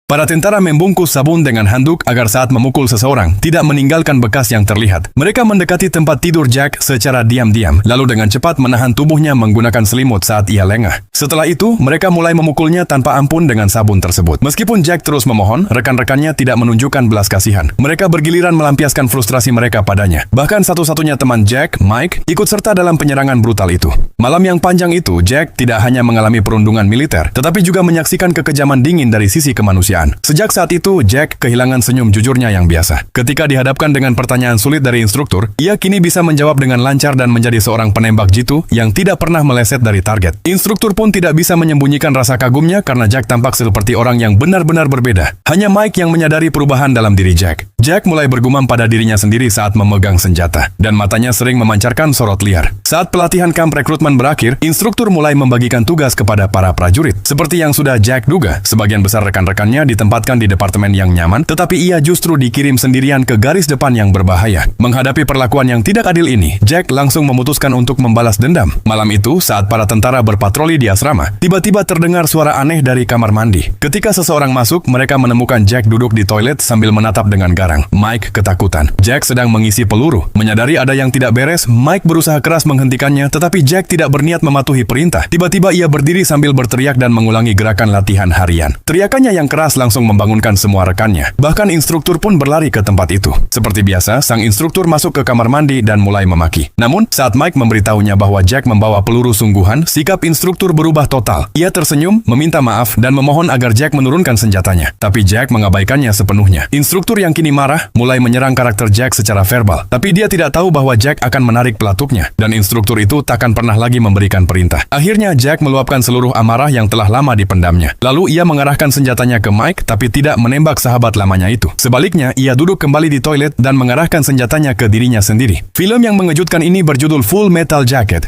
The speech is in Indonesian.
Para tentara membungkus sabun dengan handuk agar saat memukul seseorang tidak meninggalkan bekas yang terlihat. Mereka mendekati tempat tidur Jack secara diam-diam, lalu dengan cepat menahan tubuhnya menggunakan selimut saat ia lengah. Setelah itu, mereka mulai memukulnya tanpa ampun dengan sabun tersebut. Meskipun Jack terus memohon, rekan-rekannya tidak menunjukkan belas kasihan. Mereka bergiliran melampiaskan frustrasi mereka padanya. Bahkan satu-satunya teman Jack, Mike, ikut serta dalam penyerangan brutal itu. Malam yang panjang itu, Jack tidak hanya mengalami perundungan militer, tetapi juga menyaksikan kekejaman dingin dari sisi kemanusiaan. Sejak saat itu, Jack kehilangan senyum jujurnya yang biasa. Ketika dihadapkan dengan pertanyaan sulit dari instruktur, ia kini bisa menjawab dengan lancar dan menjadi seorang penembak jitu yang tidak pernah meleset dari target. Instruktur pun tidak bisa menyembunyikan rasa kagumnya karena Jack tampak seperti orang yang benar-benar berbeda. Hanya Mike yang menyadari perubahan dalam diri Jack. Jack mulai bergumam pada dirinya sendiri saat memegang senjata, dan matanya sering memancarkan sorot liar. Saat pelatihan kamp rekrutmen berakhir, instruktur mulai membagikan tugas kepada para prajurit. Seperti yang sudah Jack duga, sebagian besar rekan-rekannya ditempatkan di departemen yang nyaman, tetapi ia justru dikirim sendirian ke garis depan yang berbahaya. Menghadapi perlakuan yang tidak adil ini, Jack langsung memutuskan untuk membalas dendam. Malam itu, saat para tentara berpatroli di asrama, tiba-tiba terdengar suara aneh dari kamar mandi. Ketika seseorang masuk, mereka menemukan Jack duduk di toilet sambil menatap dengan garang. Mike ketakutan. Jack sedang mengisi peluru. Menyadari ada yang tidak beres, Mike berusaha keras menghentikannya, tetapi Jack tidak berniat mematuhi perintah. Tiba-tiba ia berdiri sambil berteriak dan mengulangi gerakan latihan harian. Teriakannya yang keras langsung membangunkan semua rekannya. Bahkan instruktur pun berlari ke tempat itu. Seperti biasa, sang instruktur masuk ke kamar mandi dan mulai memaki. Namun, saat Mike memberitahunya bahwa Jack membawa peluru sungguhan, sikap instruktur berubah total. Ia tersenyum, meminta maaf, dan memohon agar Jack menurunkan senjatanya. Tapi Jack mengabaikannya sepenuhnya. Instruktur yang kini marah, mulai menyerang karakter Jack secara verbal. Tapi dia tidak tahu bahwa Jack akan menarik pelatuknya, dan instruktur itu takkan pernah lagi memberikan perintah. Akhirnya, Jack meluapkan seluruh amarah yang telah lama dipendamnya. Lalu ia mengarahkan senjatanya ke Mike, tapi tidak menembak sahabat lamanya itu. Sebaliknya, ia duduk kembali di toilet dan mengarahkan senjatanya ke dirinya sendiri. Film yang mengejutkan ini berjudul Full Metal Jacket.